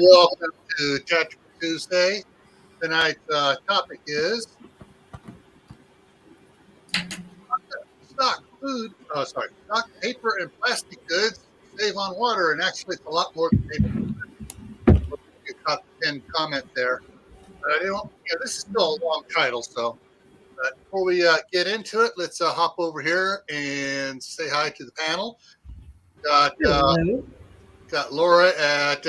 welcome to Tactical Tuesday. Tonight's topic is stock food. Stock paper and plastic goods save on water, and actually, it's a lot more than paper. You caught the pinned comment there. This is still a long title, so before we get into it, let's hop over here and say hi to the panel. Got Laura at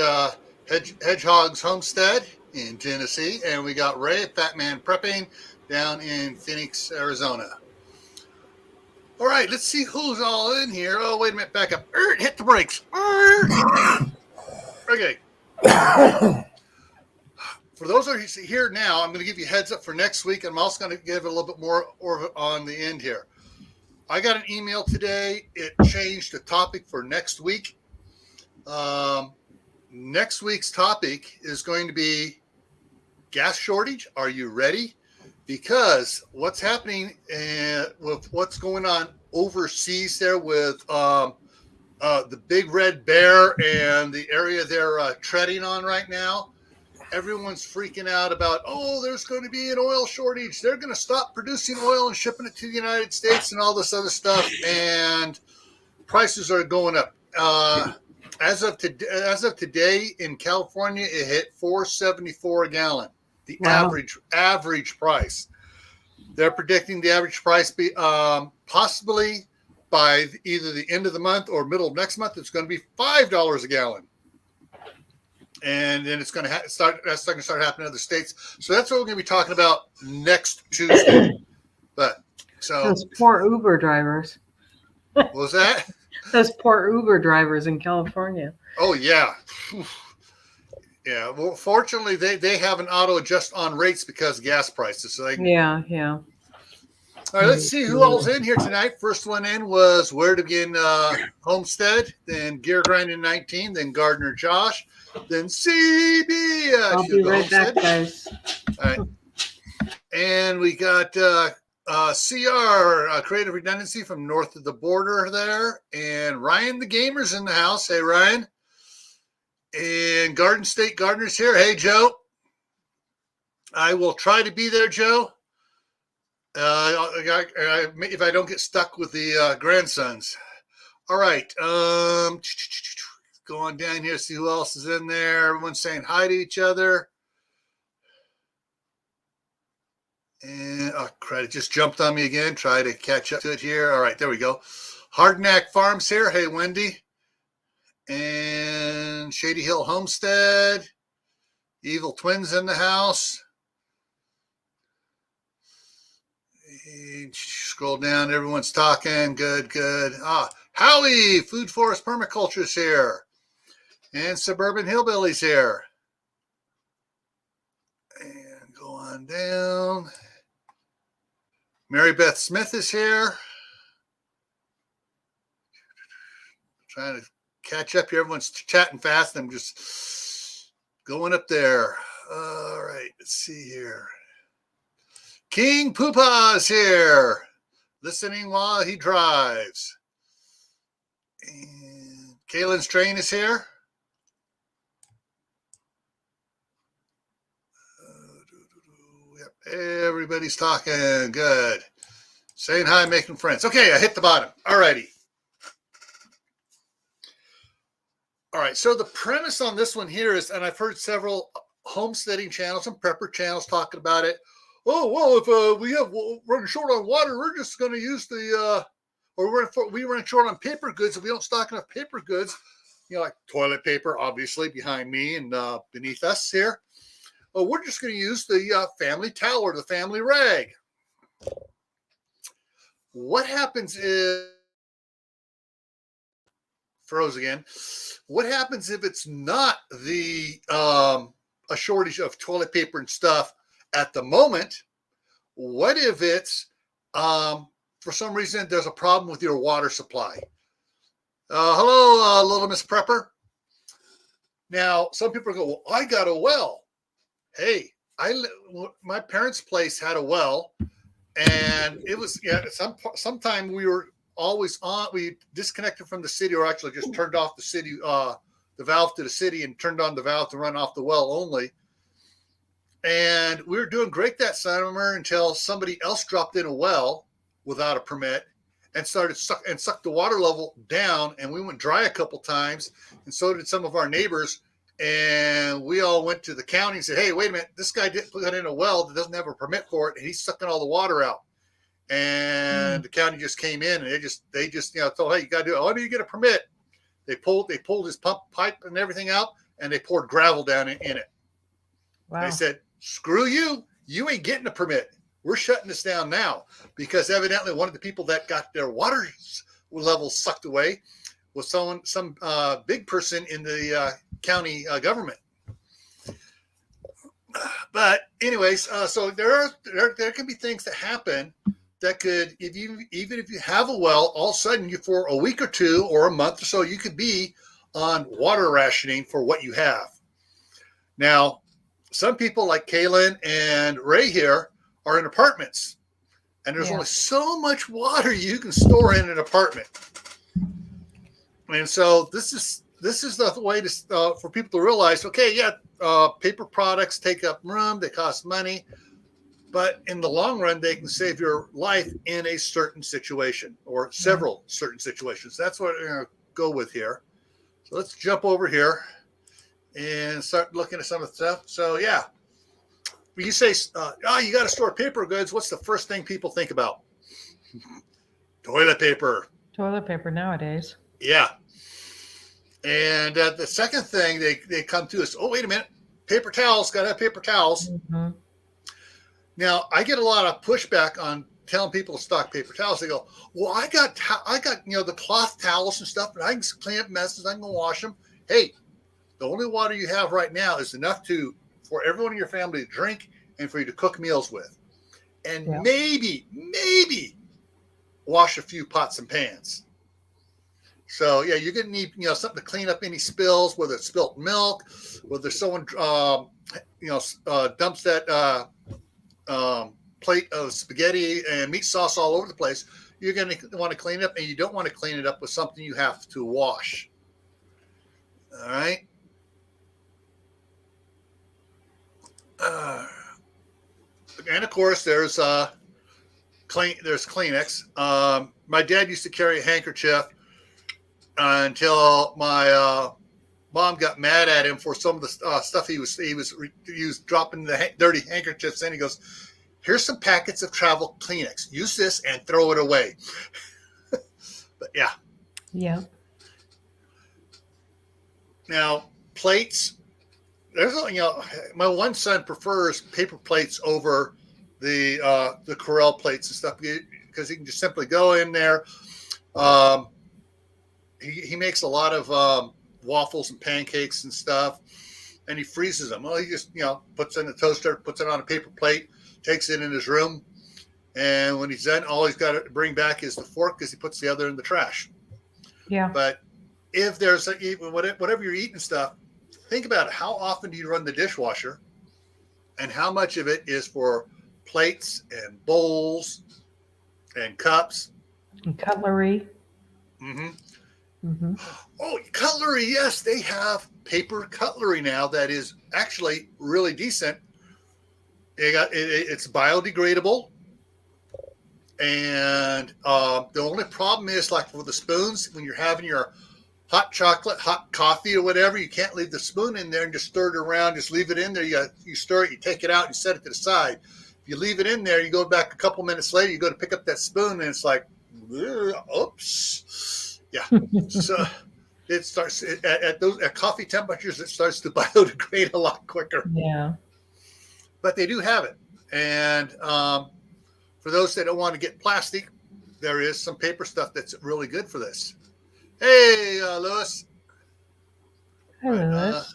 Hedgehog's Homestead in Tennessee, and we got Ray at Fatman Prepping down in Phoenix, Arizona. All right, let's see who's all in here. Oh, wait a minute, back up. Hit the brakes. Okay. For those of you here now, I'm going to give you a heads up for next week. I'm also going to give it a little bit more on the end here. I got an email today. It changed the topic for next week. Next week's topic is going to be gas shortage. Are you ready? Because what's happening with what's going on overseas there with the big red bear and the area they're treading on right now, everyone's freaking out about, there's going to be an oil shortage. They're going to stop producing oil and shipping it to the United States and all this other stuff, and prices are going up. As of today in California, it hit $4.74 a gallon. The average price. They're predicting the average price be possibly by either the end of the month or middle of next month. It's going to be $5 a gallon, and then it's going to start happening in other states. So that's what we're going to be talking about next Tuesday. But so those poor Uber drivers. What was that? Those poor Uber drivers in California. Oh yeah. Yeah, well, fortunately, they have an auto adjust on rates because of gas prices. So yeah. All right, let's see who all's in here tonight. First one in was Where to Begin Homestead, then Gear Grinding 19, then Gardner Josh, then CB. I'll be right back, guys. All right, and we got CR Creative Redundancy from north of the border there, and Ryan the Gamer's in the house. Hey, Ryan. And Garden State Gardener's here. Hey, Joe. I will try to be there, Joe. If I don't get stuck with the grandsons. All right. Go on down here, see who else is in there. Everyone's saying hi to each other. And, crap, it just jumped on me again. Try to catch up to it here. All right, there we go. Hardknack Farms here. Hey, Wendy. And Shady Hill Homestead, Evil Twins in the house. And scroll down, everyone's talking. Good. Howie, Food Forest Permaculture's here. And Suburban Hillbillies here. And go on down. Mary Beth Smith is here. Trying to catch up here. Everyone's chatting fast. I'm just going up there. All right. Let's see here. King Poopa's here. Listening while he drives. And Kaylin's train is here. Yep. Everybody's talking. Good. Saying hi, making friends. Okay. I hit the bottom. All righty. All right, so the premise on this one here is, and I've heard several homesteading channels and prepper channels talking about it. Oh, well, if we're running short on water, we're just going to use we run short on paper goods. If we don't stock enough paper goods, like toilet paper, obviously, behind me and beneath us here. Oh, we're just going to use the family towel or the family rag. What happens is, froze again. What happens if it's not a shortage of toilet paper and stuff at the moment? What if it's for some reason there's a problem with your water supply? Hello, little Miss Prepper. Now, some people go, well, I got a well. Hey, my parents' place had a well, and it was sometime we were always on. We disconnected from the city, or actually just turned off the city, the the valve to the city and turned on the valve to run off the well only. And we were doing great that summer until somebody else dropped in a well without a permit and started sucked the water level down. And we went dry a couple times, and so did some of our neighbors. And we all went to the county and said, "Hey, wait a minute! This guy did put in a well that doesn't have a permit for it, and he's sucking all the water out." And the county just came in and they just told, "Hey, you got to do it. Oh, do you get a permit?" They pulled his pump pipe and everything out, and they poured gravel down in it. Wow. They said, "Screw you! You ain't getting a permit. We're shutting this down now," because evidently one of the people that got their water level sucked away was some big person in the county government. But anyways, so there can be things that happen that could, even if you have a well, all of a sudden you, for a week or two or a month or so, you could be on water rationing for what you have. Now, some people like Kaylin and Ray here are in apartments, and there's only so much water you can store in an apartment. And so this is the way to for people to realize, okay, paper products take up room, they cost money, but in the long run, they can save your life in a certain situation or several certain situations. That's what we're going to go with here. So let's jump over here and start looking at some of the stuff. So when you say, you got to store paper goods, what's the first thing people think about? Toilet paper. Toilet paper nowadays. Yeah. And the second thing they come to is, oh, wait a minute, paper towels, got to have paper towels. Mm-hmm. Now, I get a lot of pushback on telling people to stock paper towels. They go, well, I got the cloth towels and stuff, and I can clean up messes, I can wash them. Hey, the only water you have right now is enough for everyone in your family to drink and for you to cook meals with. And maybe wash a few pots and pans. So you're gonna need something to clean up any spills, whether it's spilt milk, whether someone dumps that plate of spaghetti and meat sauce all over the place. You're gonna want to clean it up, and you don't want to clean it up with something you have to wash. All right. And of course, there's Kleenex. My dad used to carry a handkerchief until my mom got mad at him for some of the stuff he was dropping the dirty handkerchiefs in. He goes, "Here's some packets of travel Kleenex. Use this and throw it away." But yeah. Now plates. There's my one son prefers paper plates over the Corel plates and stuff because he can just simply go in there. He makes a lot of waffles and pancakes and stuff, and he freezes them. Well, he just puts it in the toaster, puts it on a paper plate, takes it in his room, and when he's done, all he's got to bring back is the fork because he puts the other in the trash. Yeah. But if there's whatever you're eating stuff, think about it. How often do you run the dishwasher, and how much of it is for plates and bowls and cups and cutlery? Mm-hmm. Mm-hmm. Oh, cutlery. Yes, they have paper cutlery now that is actually really decent. It's biodegradable. And the only problem is, like for the spoons, when you're having your hot chocolate, hot coffee or whatever, you can't leave the spoon in there and just stir it around. Just leave it in there. You stir it, you take it out, you set it to the side. If you leave it in there, you go back a couple minutes later, you go to pick up that spoon and it's like, oops. Yeah, so it starts at coffee temperatures. It starts to biodegrade a lot quicker. Yeah, but they do have it, and for those that don't want to get plastic, there is some paper stuff that's really good for this. Hey, Lewis. Hi, Lewis.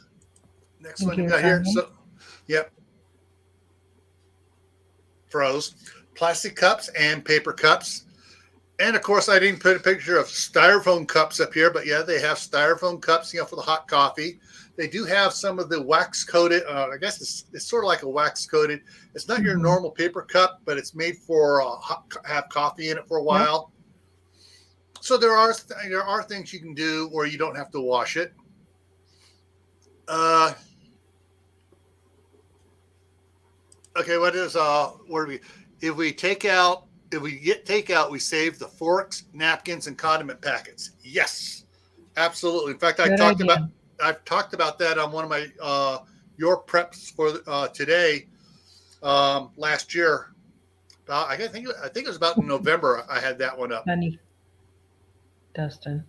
Next one you got here. So, yep, froze plastic cups and paper cups. And of course, I didn't put a picture of styrofoam cups up here, but they have styrofoam cups, for the hot coffee. They do have some of the wax coated. I guess it's sort of like a wax coated. It's not your normal paper cup, but it's made for have coffee in it for a while. Yep. So there are things you can do where you don't have to wash it. Uh, okay, what is where do we? If we get takeout, we save the forks, napkins, and condiment packets. Yes, absolutely. In fact, Good idea. I've talked about that on one of my your preps for today last year. I think it was about in November. I had that one up. Honey, Dustin.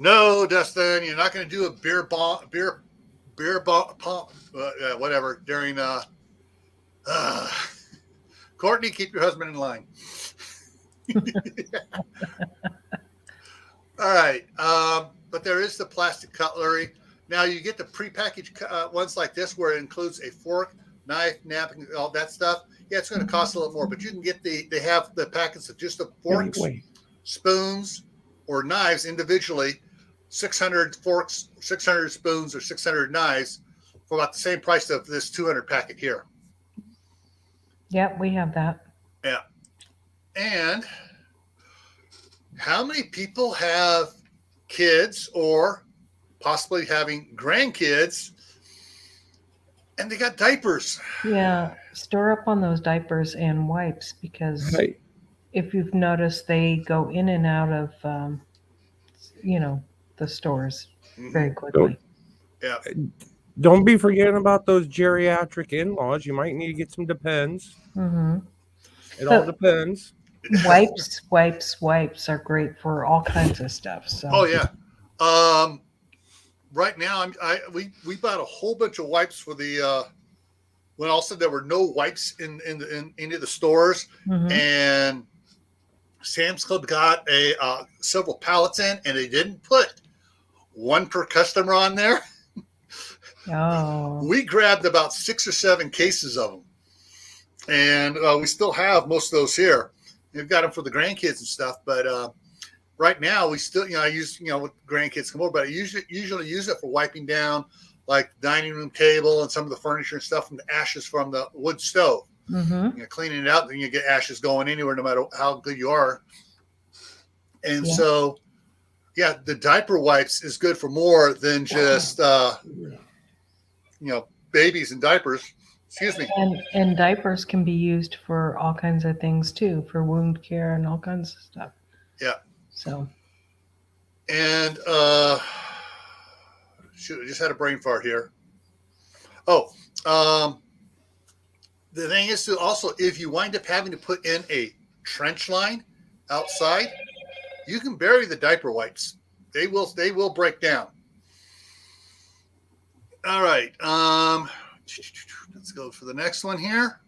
No, Dustin, you're not going to do a pump, whatever during. Courtney, keep your husband in line. All right, but there is the plastic cutlery. Now you get the prepackaged ones like this, where it includes a fork, knife, napkin, all that stuff. Yeah, it's going to cost a little more, but you can get they have the packets of just the forks, spoons, or knives individually. 600 forks, 600 spoons, or 600 knives for about the same price of this 200 packet here. Yep, we have that. Yeah. And how many people have kids or possibly having grandkids and they got diapers? Yeah, store up on those diapers and wipes because if you've noticed, they go in and out of, the stores very quickly. Yeah. Don't be forgetting about those geriatric in-laws. You might need to get some Depends. Mm-hmm. It all depends. Wipes are great for all kinds of stuff. So. Oh yeah. Right now, we bought a whole bunch of wipes for the when also there were no wipes in any of the stores, and Sam's Club got several pallets in, and they didn't put one per customer on there. Oh. We grabbed about 6 or 7 cases of them, and we still have most of those here. We've got them for the grandkids and stuff, but right now we still, I use, with grandkids come over, but I usually use it for wiping down like the dining room table and some of the furniture and stuff from the ashes from the wood stove. Cleaning it out, then you get ashes going anywhere, no matter how good you are. And so, yeah, the diaper wipes is good for more than just, babies and diapers. Excuse me. And diapers can be used for all kinds of things too, for wound care and all kinds of stuff. Yeah. So. And shoot, I just had a brain fart here. Oh, the thing is to also, if you wind up having to put in a trench line outside, you can bury the diaper wipes. They will break down. All right. Let's go for the next one here.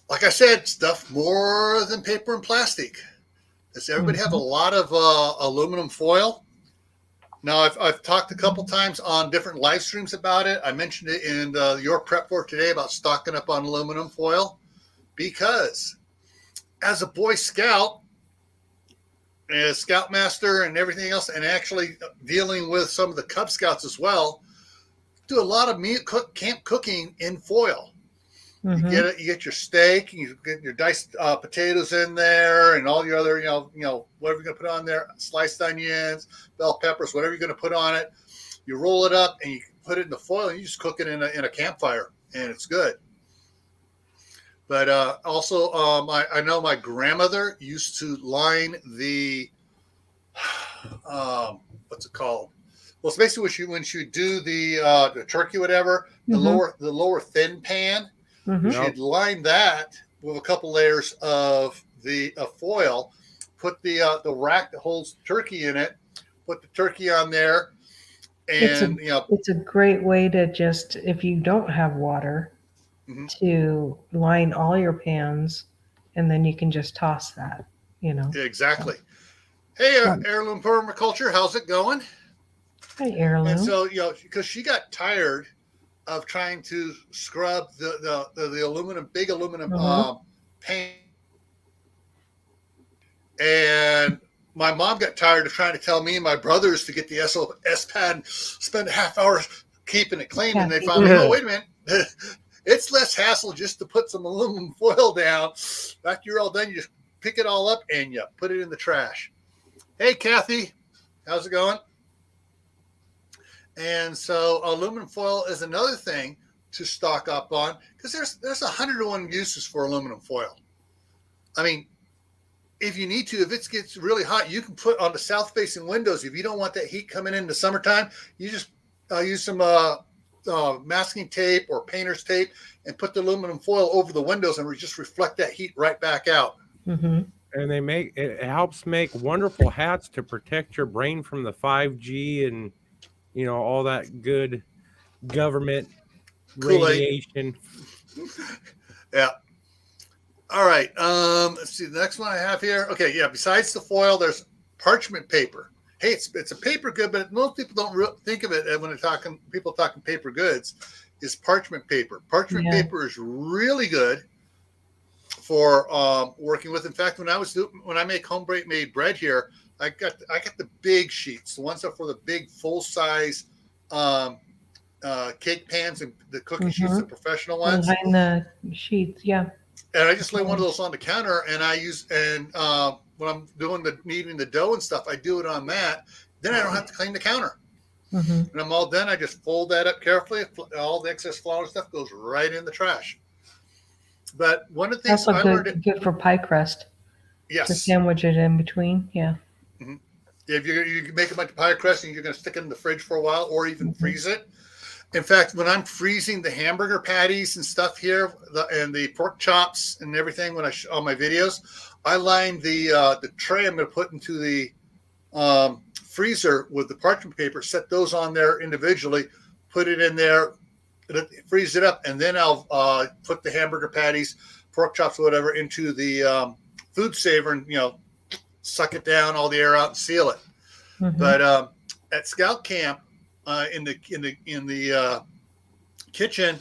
Like I said, stuff more than paper and plastic. Does everybody have a lot of aluminum foil? Now, I've talked a couple times on different live streams about it. I mentioned it in your prep for today about stocking up on aluminum foil because as a Boy Scout, as Scoutmaster and everything else, and actually dealing with some of the Cub Scouts as well, do a lot of camp cooking in foil. You get your steak, you get your diced potatoes in there, and all your other, whatever you're gonna put on there, sliced onions, bell peppers, whatever you're gonna put on it. You roll it up and you put it in the foil, and you just cook it in a campfire, and it's good. But also, I know my grandmother used to line the what's it called? Well, it's basically when she would do the turkey, whatever, the lower thin pan. She'd line that with a couple layers of the foil, put the rack that holds the turkey in it, put the turkey on there, and it's a great way to just, if you don't have water, to line all your pans, and then you can just toss that. Exactly. Hey, Heirloom Permaculture, how's it going? Hi, Heirloom. And so because she got tired of trying to scrub the big aluminum pan. And my mom got tired of trying to tell me and my brothers to get the S pad and spend a half hour keeping it clean. And they found, wait a minute, it's less hassle just to put some aluminum foil down. After you're all done, you just pick it all up and you put it in the trash. Hey, Kathy, how's it going? And so aluminum foil is another thing to stock up on, because there's 101 uses for aluminum foil. I mean, if you need to, if it gets really hot, you can put on the south-facing windows. If you don't want that heat coming in the summertime, you just use some masking tape or painter's tape and put the aluminum foil over the windows, and just reflect that heat right back out. Mm-hmm. And it helps make wonderful hats to protect your brain from the 5G and all that good government Kool-Aid. radiation. Yeah. All right. Let's see. The next one I have here. Okay. Yeah. Besides the foil, there's parchment paper. Hey, it's a paper good, but most people don't think of it when they're talking. People talking paper goods is parchment paper. Parchment paper is really good for working with. In fact, when I make homemade bread here, I got the big sheets, the ones that are for the big full size cake pans and the cookie sheets, the professional ones. Behind the sheets, yeah. And I just lay one of those on the counter, and when I'm doing kneading the dough and stuff, I do it on that. Then I don't have to clean the counter. Mm-hmm. And I'm all done. I just fold that up carefully. All the excess flour stuff goes right in the trash. But one of the things Also I learned, good for pie crust. yes, To sandwich it in between, yeah. Mm-hmm. If you make a bunch of pie crust and you're going to stick it in the fridge for a while, or even freeze it. In fact, when I'm freezing the hamburger patties and stuff here, and the pork chops and everything, when on my videos, I line the tray I'm going to put into the freezer with the parchment paper, set those on there individually, put it in there, freeze it up, and then I'll put the hamburger patties, pork chops, whatever, into the food saver, and suck it down, all the air out, and seal it. Mm-hmm. But at Scout Camp, in the kitchen,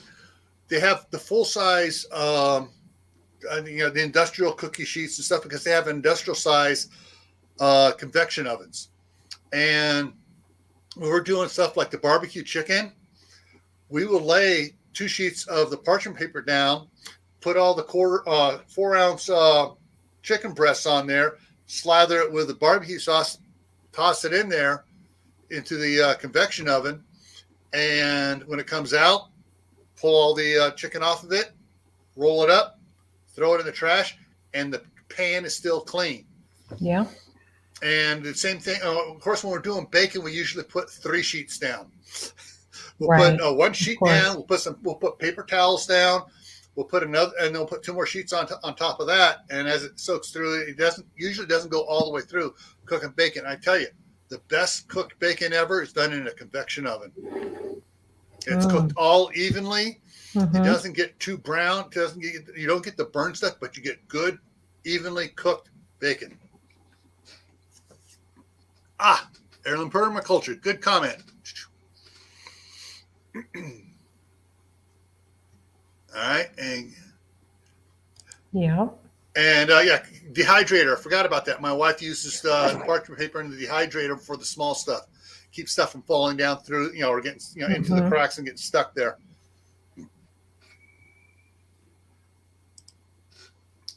they have the full size, the industrial cookie sheets and stuff, because they have industrial size convection ovens. And when we're doing stuff like the barbecue chicken, we will lay 2 sheets of the parchment paper down, put all the 4-ounce chicken breasts on there, slather it with the barbecue sauce, toss it in there into the convection oven, and when it comes out, pull all the chicken off of it, roll it up, throw it in the trash, and the pan is still clean. Yeah. And the same thing, of course, when we're doing bacon, we usually put 3 sheets down. We'll put 1 sheet down. We'll put paper towels down. We'll put another, and then we'll put 2 more sheets on top of that. And as it soaks through, it usually doesn't go all the way through cooking bacon. I tell you, the best cooked bacon ever is done in a convection oven. It's cooked all evenly. Mm-hmm. It doesn't get too brown. You don't get the burn stuff, but you get good, evenly cooked bacon. Heirloom permaculture. Good comment. All right. And dehydrator. I forgot about that. My wife uses parchment paper in the dehydrator for the small stuff. Keep stuff from falling down through, or getting, into the cracks and getting stuck there.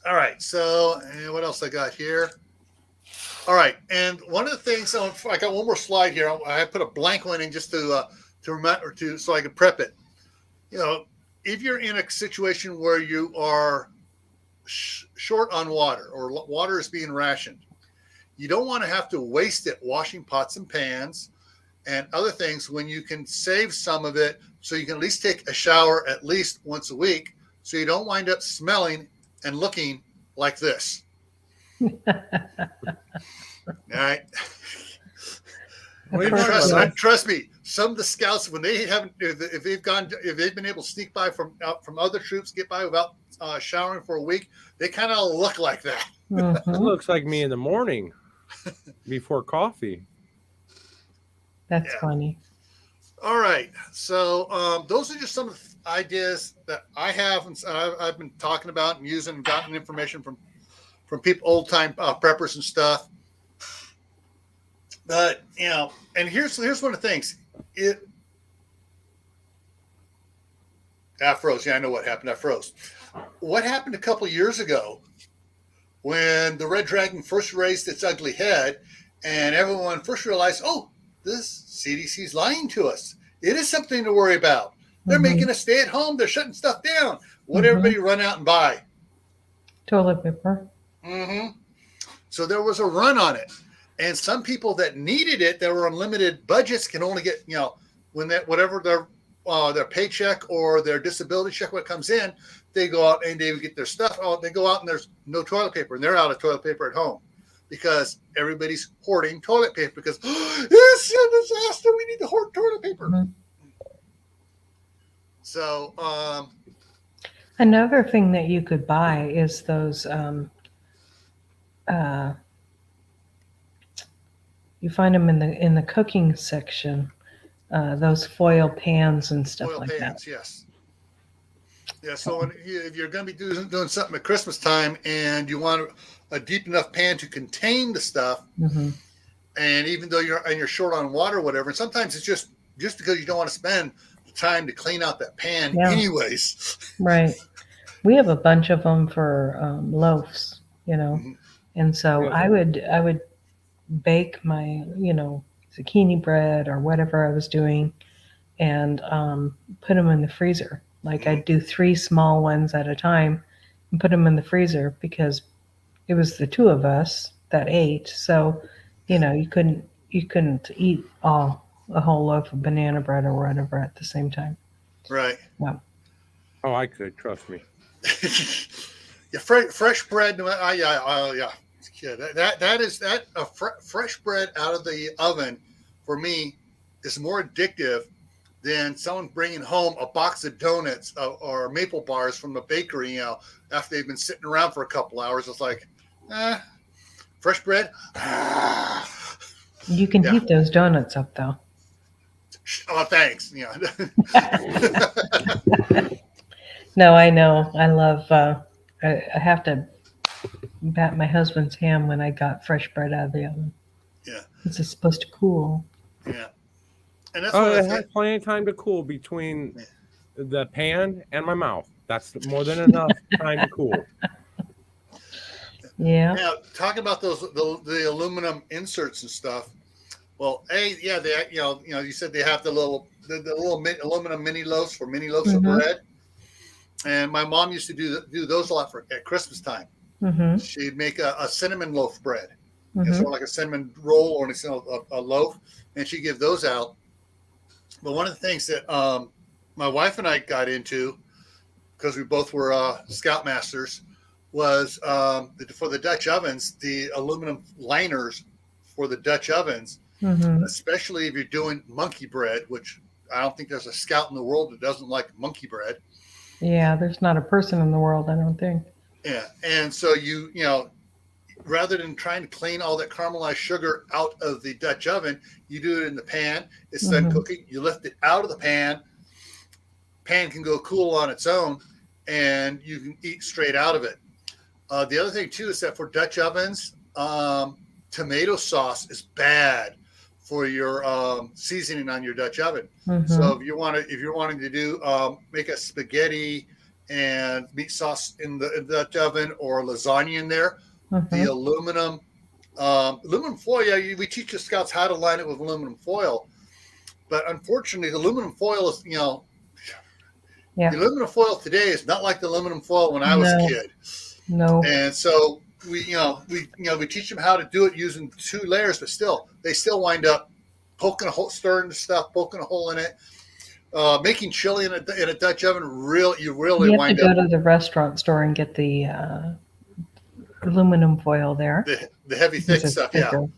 All right. So, what else I got here? All right. And one of the things, I got one more slide here. I put a blank one in just to remember so I can prep it. If you're in a situation where you are short on water, or water is being rationed, you don't want to have to waste it washing pots and pans and other things, when you can save some of it so you can at least take a shower at least once a week, so you don't wind up smelling and looking like this. All right. Trust me, some of the scouts, when they haven't, if they've been able to sneak by from other troops, get by without showering for a week, they kind of look like that. Mm-hmm. It looks like me in the morning before coffee. That's funny. All right. So those are just some of the ideas that I have, and I've been talking about and using and gotten information from people, old time preppers and stuff. But and here's one of the things. I froze. Yeah, I know what happened. I froze. What happened a couple of years ago when the red dragon first raised its ugly head and everyone first realized, oh, this CDC's lying to us. It is something to worry about. They're making us stay at home. They're shutting stuff down. What everybody run out and buy? Toilet paper. So there was a run on it. And some people that needed it, that were on limited budgets, can only get, when that whatever their paycheck or their disability check what comes in, they go out and they get their stuff. Oh, they go out and there's no toilet paper, and they're out of toilet paper at home because everybody's hoarding toilet paper because it's a disaster. We need to hoard toilet paper. So another thing that you could buy is those you find them in the cooking section, those foil pans and stuff foil like pans, that. Yes. Yeah, so if you're going to be doing something at Christmas time and you want a deep enough pan to contain the stuff, and even though you're short on water or whatever, and sometimes it's just because you don't want to spend the time to clean out that pan anyways. Right. We have a bunch of them for loaves, and so I would bake my, zucchini bread or whatever I was doing and put them in the freezer. Like I'd do 3 small ones at a time and put them in the freezer because it was the 2 of us that ate. So, you couldn't eat a whole loaf of banana bread or whatever at the same time. Right. Yeah. Oh, I could, trust me. Yeah, fresh bread. Yeah. Fresh bread out of the oven for me is more addictive than someone bringing home a box of donuts or maple bars from the bakery, after they've been sitting around for a couple hours. It's like, fresh bread. You can heat those donuts up, though. Oh, thanks. No, I know. I love. I have to bat my husband's hand when I got fresh bread out of the oven. Yeah, it's supposed to cool. Yeah, and that's it has plenty of time to cool between the pan and my mouth. That's more than enough time to cool. Yeah. Now, talking about the aluminum inserts and stuff. Well, they you said they have the little aluminum mini loaves for mini loaves of bread, and my mom used to do those a lot at Christmas time. She'd make a cinnamon loaf bread, sort of like a cinnamon roll or a loaf, and she'd give those out. But one of the things that my wife and I got into, because we both were scoutmasters, was for the Dutch ovens, the aluminum liners for the Dutch ovens, especially if you're doing monkey bread, which I don't think there's a scout in the world that doesn't like monkey bread. Yeah, there's not a person in the world, I don't think. Yeah, and so you rather than trying to clean all that caramelized sugar out of the Dutch oven, you do it in the pan. It's done cooking. You lift it out of the pan. Pan can go cool on its own, and you can eat straight out of it. The other thing too is that for Dutch ovens, tomato sauce is bad for your seasoning on your Dutch oven. So if you're wanting to do make a spaghetti and meat sauce in the Dutch oven or lasagna in there, the aluminum foil. Yeah, we teach the scouts how to line it with aluminum foil, but unfortunately, the aluminum foil is the aluminum foil today is not like the aluminum foil when I was a kid. No. And so we teach them how to do it using 2 layers, but they still wind up poking a hole, stirring the stuff, poking a hole in it. Making chili in a Dutch oven, you really have wind to go up to the restaurant store and get the aluminum foil there. The heavy thick stuff, thicker.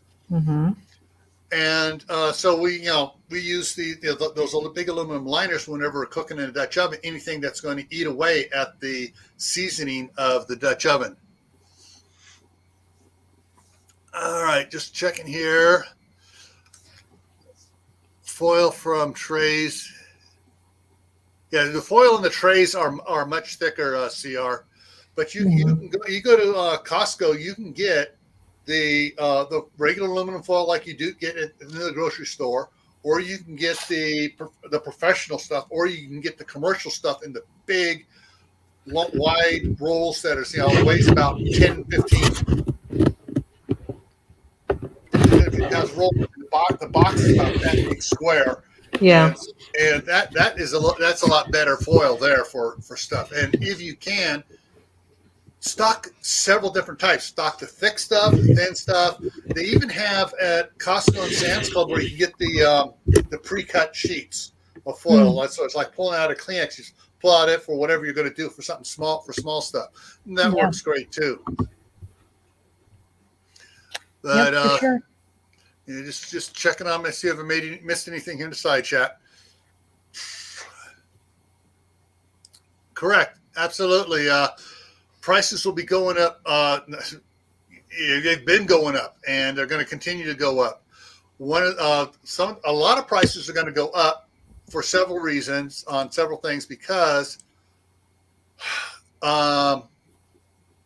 And so we use those big aluminum liners whenever we're cooking in a Dutch oven. Anything that's going to eat away at the seasoning of the Dutch oven. All right, just checking here. Foil from trays. Yeah, the foil in the trays are much thicker, CR. But you go to Costco, you can get the regular aluminum foil like you do get it in the grocery store, or you can get the professional stuff, or you can get the commercial stuff in the big wide rolls that are, weighs about 10, 15. It has rolls. The box is about that big square. Yeah. And that's a lot better foil there for stuff. And if you can, stock several different types. Stock the thick stuff, the thin stuff. They even have at Costco and Sam's Club where you can get the pre-cut sheets of foil. So it's like pulling out a Kleenex. You pull out it for whatever you're going to do for something small, for small stuff. And that works great too. But for sure. Just checking on me, see if I missed anything here in the side chat. Correct. Absolutely. Prices will be going up. They've been going up, and they're going to continue to go up. A lot of prices are going to go up for several reasons on several things because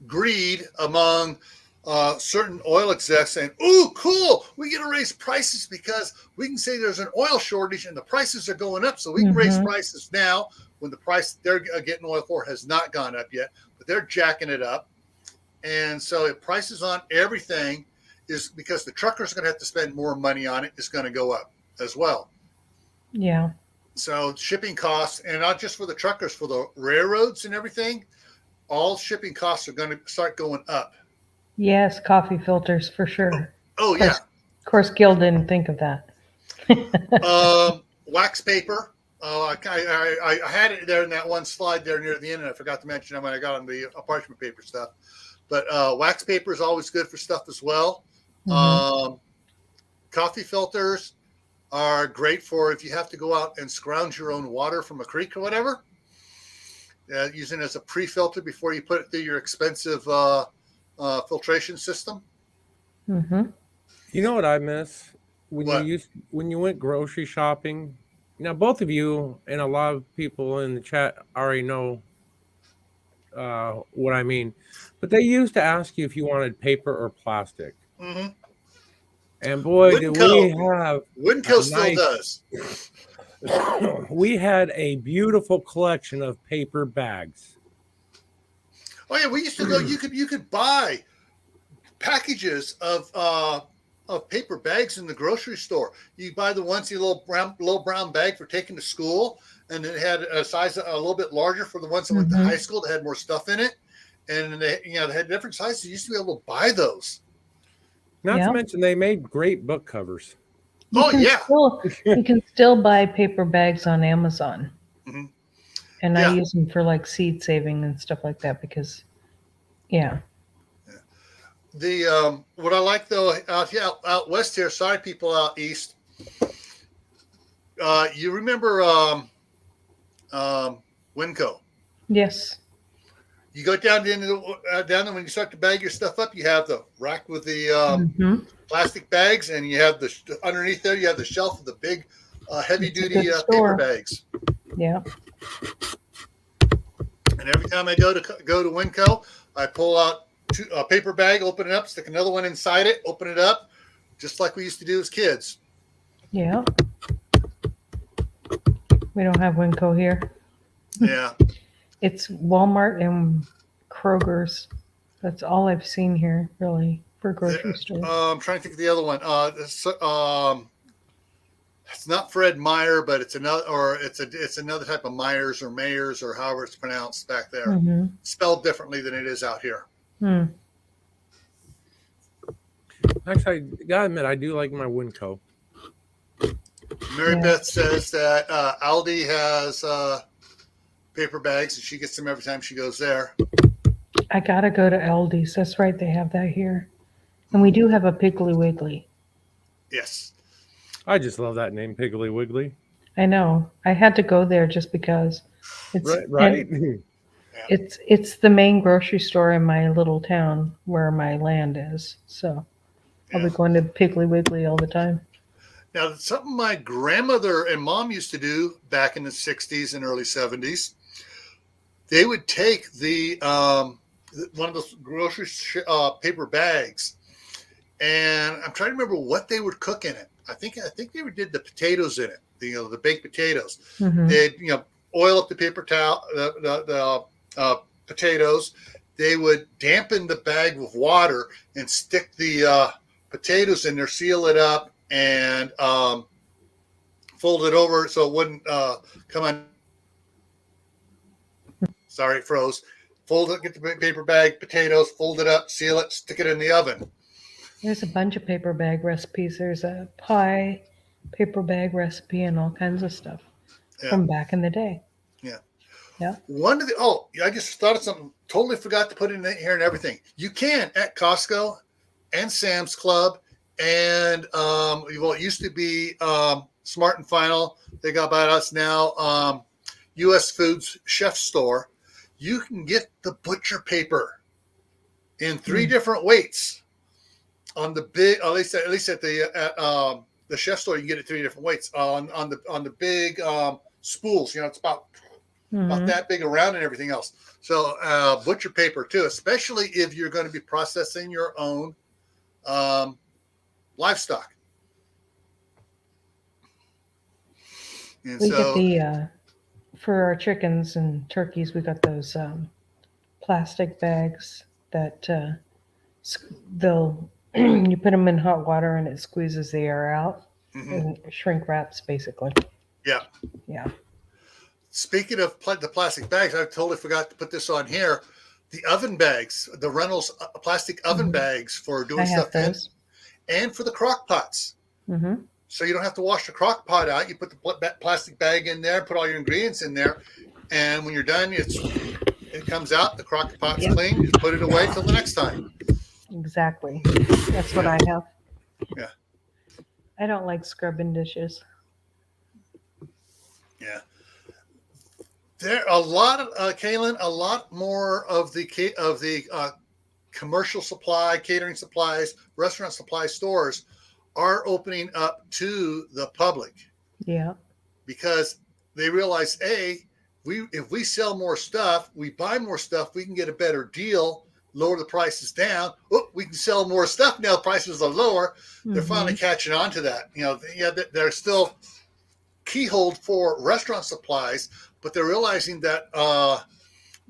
greed among certain oil execs saying, "Ooh, cool! We get to raise prices because we can say there's an oil shortage and the prices are going up, so we can raise prices now when the price they're getting oil for has not gone up yet, but they're jacking it up." And so if prices on everything is because the truckers are going to have to spend more money on it, is going to go up as well. Yeah. So shipping costs, and not just for the truckers, for the railroads and everything, all shipping costs are going to start going up. Yes, coffee filters for sure. Oh yeah. Of course, Gil didn't think of that. Wax paper. I had it there in that one slide there near the end, and I forgot to mention it when I got on the parchment paper stuff. But wax paper is always good for stuff as well. Coffee filters are great for if you have to go out and scrounge your own water from a creek or whatever. Using it as a pre-filter before you put it through your expensive filtration system. Mm-hmm. You know what I miss when you went grocery shopping. Now, both of you and a lot of people in the chat already know what I mean, but they used to ask you if you wanted paper or plastic. Mm-hmm. And boy, did we have Winco still does. We had a beautiful collection of paper bags. Oh yeah, we used to go. You could buy packages of paper bags in the grocery store. You buy the onesie little brown bag for taking to school, and it had a size a little bit larger for the ones that went to high school that had more stuff in it, and they had different sizes. You used to be able to buy those. Not to mention they made great book covers. You can still buy paper bags on Amazon. Mm-hmm. And I use them for like seed saving and stuff like that because, The what I like though out west here, sorry people out east. You remember Winco? Yes. You go down down there when you start to bag your stuff up. You have the rack with the plastic bags, and you have underneath there. You have the shelf of the big, heavy duty paper bags. Yeah. And every time I go to Winco, I pull out a paper bag, open it up, stick another one inside it, open it up, just like we used to do as kids. Yeah. We don't have Winco here. Yeah. It's Walmart and Kroger's. That's all I've seen here, really, for grocery stores. I'm trying to think of the other one. It's not Fred Meyer, but it's another type of Myers or Mayers or however it's pronounced back there. Spelled differently than it is out here. Actually, I gotta admit, I do like my Winco. Mary Beth says that Aldi has paper bags, and she gets them every time she goes there. I gotta go to Aldi's. That's right, they have that here. And we do have a Piggly Wiggly. Yes. I just love that name, Piggly Wiggly. I know. I had to go there just because it's right. It's the main grocery store in my little town where my land is. So I'll be going to Piggly Wiggly all the time. Now, something my grandmother and mom used to do back in the 60s and early 70s, they would take one of those grocery paper bags, and I'm trying to remember what they would cook in it. I think they did the potatoes in it, the baked potatoes. They'd oil up the paper towel, the potatoes, they would dampen the bag with water and stick the potatoes in there, seal it up, and fold it over so it wouldn't come on. Sorry, it froze. Fold it, get the paper bag, potatoes, fold it up, seal it, stick it in the oven. There's a bunch of paper bag recipes. There's a pie paper bag recipe and all kinds of stuff from back in the day. Yeah. Yeah. I just thought of something. Totally forgot to put it in here and everything. You can at Costco and Sam's Club and it used to be Smart and Final. They got by us now. U.S. Foods Chef Store. You can get the butcher paper in 3 different weights on the big. At least at the chef store, you can get it 3 different weights on the big spools. It's about that big around and everything else. So butcher paper too, especially if you're going to be processing your own livestock. And we get the for our chickens and turkeys, we got those plastic bags that they'll you put them in hot water and it squeezes the air out and shrink wraps basically. Yeah. Speaking of the plastic bags, I totally forgot to put this on here. The oven bags, the Reynolds plastic oven bags for doing stuff in, and for the crock pots. So you don't have to wash the crock pot out. You put the plastic bag in there, put all your ingredients in there, and when you're done, it comes out. The crock pot's clean. You put it away till the next time. Exactly. That's what I have. Yeah. I don't like scrubbing dishes. Yeah. There are a lot of Kaylin, a lot more of the commercial supply, catering supplies, restaurant supply stores are opening up to the public. Yeah. Because they realize, if we sell more stuff, we buy more stuff, we can get a better deal, lower the prices down. Oh, we can sell more stuff now. Prices are lower. They're finally catching on to that. They're still keyholed for restaurant supplies, but they're realizing that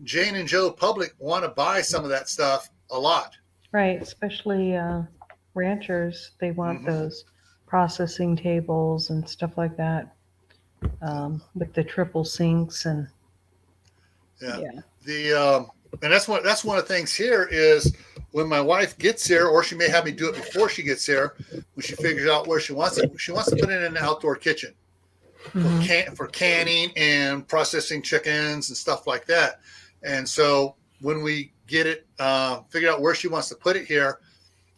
Jane and Joe public want to buy some of that stuff a lot. Right, especially ranchers. They want those processing tables and stuff like that with the triple sinks and and that's one of the things here is when my wife gets here, or she may have me do it before she gets here, when she figures out where she wants it, she wants to put it in an outdoor kitchen. For canning and processing chickens and stuff like that. And so when we get it figured out where she wants to put it here,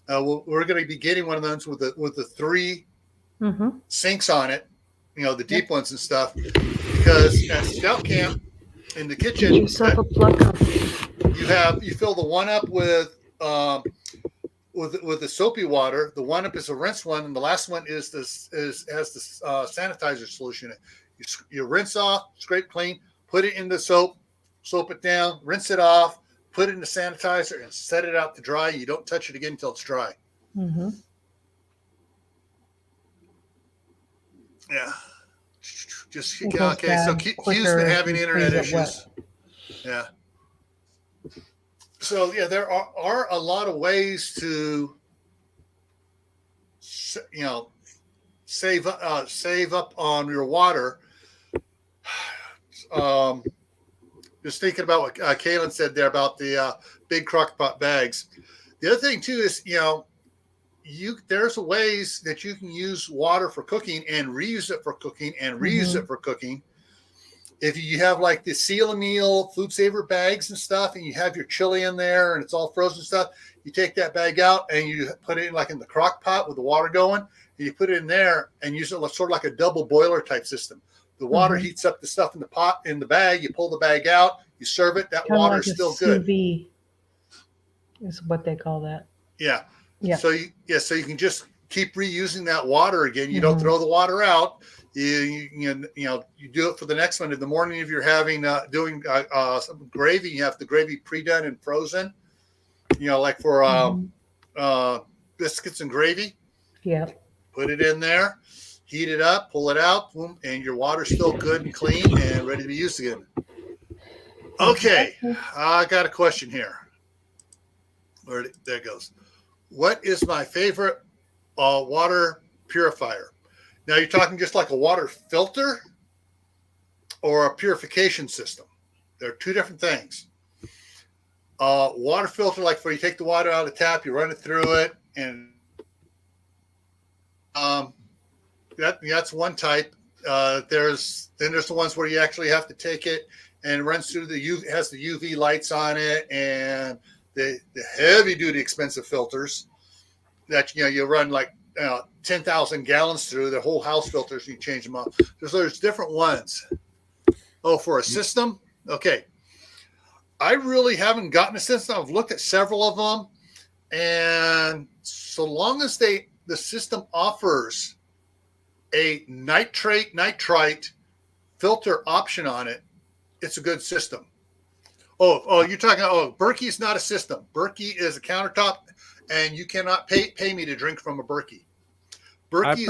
we're going to be getting one of those with the 3 sinks on it, the deep ones and stuff. Because at Scout Camp in the kitchen, you fill the one up with the soapy water. The one up is a rinse one, and the last one has the sanitizer solution in it. You rinse off, scrape clean, put it in the soap it down, rinse it off, put it in the sanitizer, and set it out to dry. You don't touch it again until it's dry. Yeah. Just okay. So Q's been having internet issues. Yeah. So there are a lot of ways to, save up on your water. Just thinking about what Kaylin said there about the big crock pot bags. The other thing too is there's ways that you can use water for cooking and reuse it for cooking and reuse it for cooking. If you have like the Seal a Meal food saver bags and stuff, and you have your chili in there and it's all frozen stuff, you take that bag out and you put it in like in the crock pot with the water going, and you put it in there and use it sort of like a double boiler type system. The water heats up the stuff in the pot, in the bag, you pull the bag out, you serve it, that kind water is still good. CV is what they call that. Yeah. Yeah. So you can just keep reusing that water again. You don't throw the water out. You do it for the next one. In the morning, if you're having doing some gravy, you have the gravy pre-done and frozen. Like for biscuits and gravy. Yeah. Put it in there, heat it up, pull it out, boom, and your water's still good and clean and ready to be used again. Okay, I got a question here. There it goes. What is my favorite water purifier? Now, you're talking just like a water filter or a purification system. They're two different things. Water filter, like where you take the water out of the tap, you run it through it, and that's one type. There's the ones where you actually have to take it and it runs through it has the UV lights on it, and the heavy duty expensive filters that you run like 10,000 gallons through the whole house filters, and you change them up. There's different ones. Oh, for a system, okay. I really haven't gotten a system. I've looked at several of them, and so long as the system offers a nitrite filter option on it, it's a good system. Oh, you're talking. Oh, Berkey is not a system. Berkey is a countertop, and you cannot pay me to drink from a Berkey. Berkey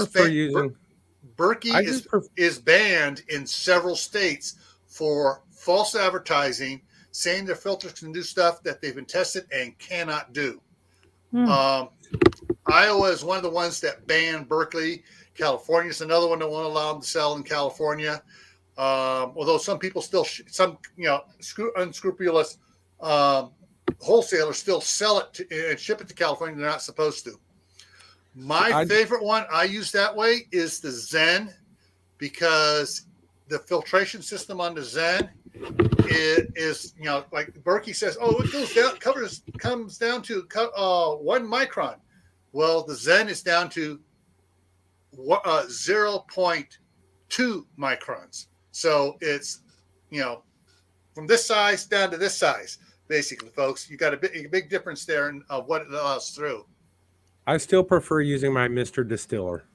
is banned in several states for false advertising, saying their filters can do stuff that they've been tested and cannot do. Iowa is one of the ones that banned Berkeley. California is another one that won't allow them to sell in California. Although some people still, unscrupulous wholesalers still sell it and ship it to California. They're not supposed to. My favorite one I use that way is the Zen, because the filtration system on the Zen is like Berkey says, it comes down to 1 micron. Well, the Zen is down to 0.2 microns. So it's from this size down to this size, basically, folks. You got a big difference there in what it allows through. I still prefer using my Mr. Distiller.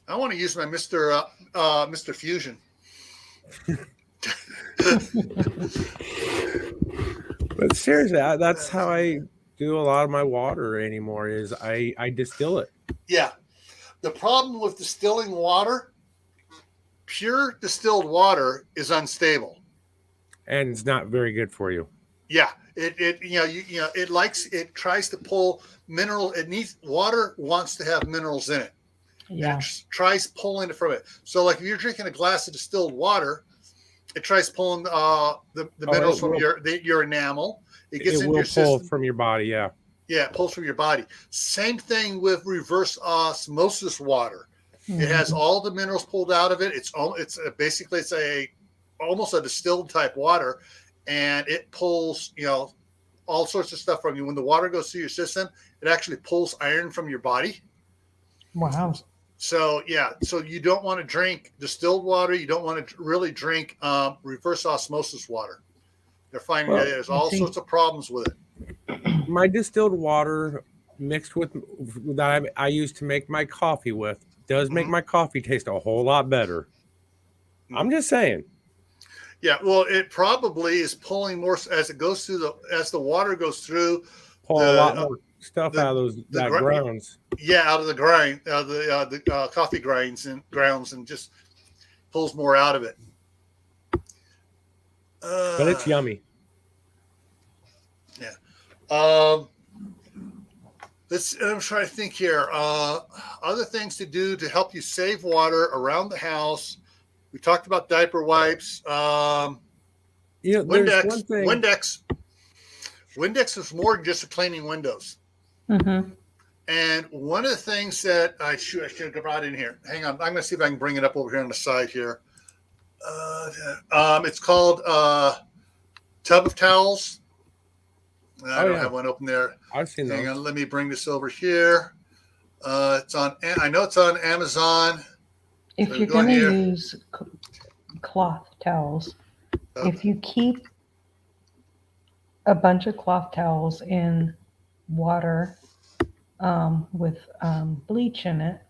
I want to use my Mr. Fusion. But seriously, that's how I do a lot of my water anymore. Is I distill it. Yeah. The problem with distilling water, pure distilled water, is unstable, and it's not very good for you. Yeah, it tries to pull mineral. Water wants to have minerals in it. Yeah. It tries pulling it from it. So, like if you're drinking a glass of distilled water, it tries pulling the minerals from your enamel. It gets into your system. Pull from your body. Yeah. Yeah, it pulls from your body. Same thing with reverse osmosis water. Mm-hmm. It has all the minerals pulled out of it. It's basically almost a distilled type water, and it pulls all sorts of stuff from you. When the water goes through your system, it actually pulls iron from your body. Wow. So you don't want to drink distilled water. You don't want to really drink reverse osmosis water. They're finding that there's all sorts of problems with it. My distilled water mixed with that I use to make my coffee with does make my coffee taste a whole lot better. I'm just saying. Yeah, well, it probably is pulling more as it goes through as the water goes through. Pull a lot more stuff out of those grounds. Yeah, out of the grind, the coffee grounds, and just pulls more out of it. But it's yummy. Yeah. I'm trying to think here. Other things to do to help you save water around the house. We talked about diaper wipes. Windex. Windex is more than just cleaning windows. Mm-hmm. And one of the things that I should have brought in here. Hang on, I'm going to see if I can bring it up over here on the side here. It's called Tub of Towels. I don't have one open there. I've seen that. Hang on, let me bring this over here. It's on. I know it's on Amazon. If you're going to use cloth towels, if you keep a bunch of cloth towels in water with bleach in it,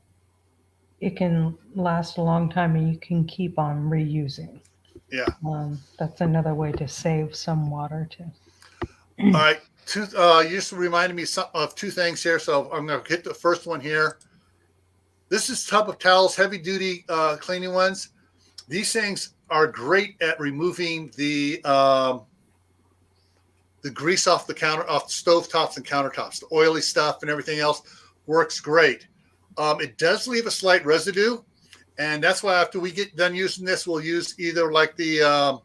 it can last a long time and you can keep on reusing. Yeah. That's another way to save some water too. All right. You just reminded me of two things here. So I'm going to hit the first one here. This is Tub of Towels, heavy duty cleaning ones. These things are great at removing the grease off off the stove tops and countertops. The oily stuff and everything else works great. It does leave a slight residue, and that's why after we get done using this, we'll use either like the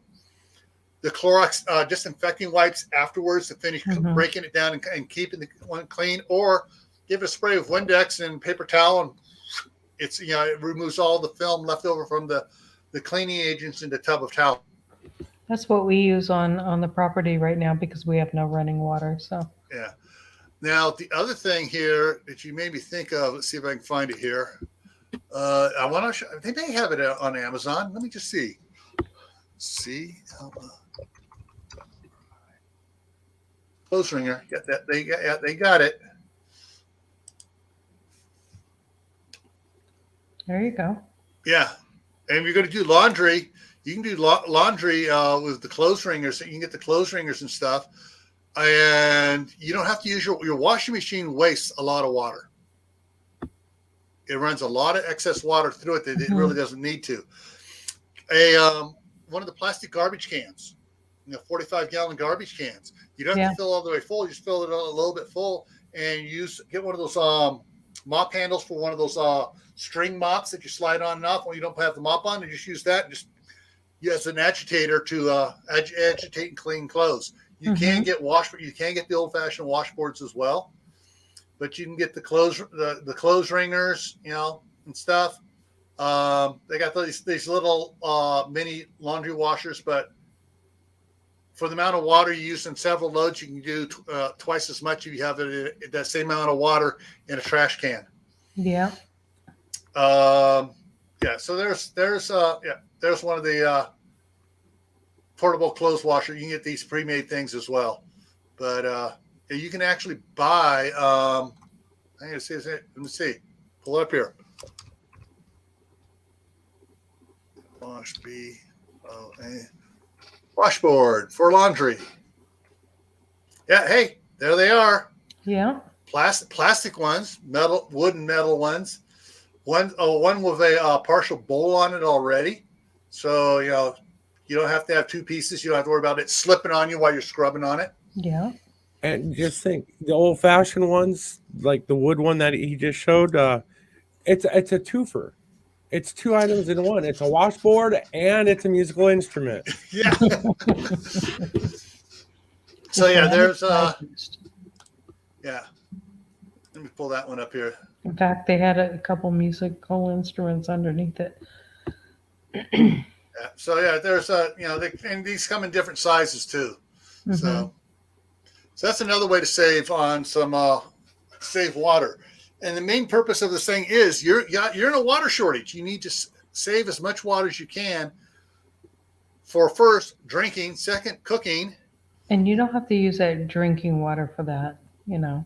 Clorox disinfecting wipes afterwards to finish breaking it down and keeping the one clean, or give it a spray of Windex and paper towel, and it's it removes all the film left over from the cleaning agents in the tub of towel. That's what we use on the property right now because we have no running water. So yeah. Now the other thing here that you made me think of, let's see if I can find it here. I want to. They may have it on Amazon. Let me just see. Clothes wringer. Get that? They got it. There you go. Yeah, and if you're going to do laundry, you can do laundry with the clothes wringers. You can get the clothes wringers and stuff, and you don't have to use your washing machine. Wastes a lot of water. It runs a lot of excess water through it that it really doesn't need to. One of the plastic garbage cans, 45-gallon garbage cans. You don't have to fill all the way full. You just fill it a little bit full, and get one of those mop handles for one of those string mops that you slide on and off when you don't have the mop on, and just use that and just as an agitator to agitate and clean clothes. You can get you can get the old-fashioned washboards as well, but you can get the clothes wringers, and stuff. They got these little mini laundry washers, but for the amount of water you use in several loads, you can do twice as much if you have that same amount of water in a trash can. Yeah. So there's one of the portable clothes washer. You can get these pre-made things as well, but you can actually buy. Let me see. Pull it up here. Washboard for laundry. Yeah, hey, there they are. Yeah. Plastic ones, wood and metal ones. One with a partial bowl on it already, so you don't have to have two pieces. You don't have to worry about it slipping on you while you're scrubbing on it. Yeah. And just think, the old-fashioned ones, like the wood one that he just showed, it's a twofer. It's two items in one. It's a washboard and it's a musical instrument. Yeah. So there's Let me pull that one up here. In fact, they had a couple musical instruments underneath it. Yeah. So there's and these come in different sizes too. So that's another way to save on some save water. And the main purpose of this thing is you're in a water shortage. You need to save as much water as you can for first drinking, second cooking. And you don't have to use that drinking water for that, Yeah.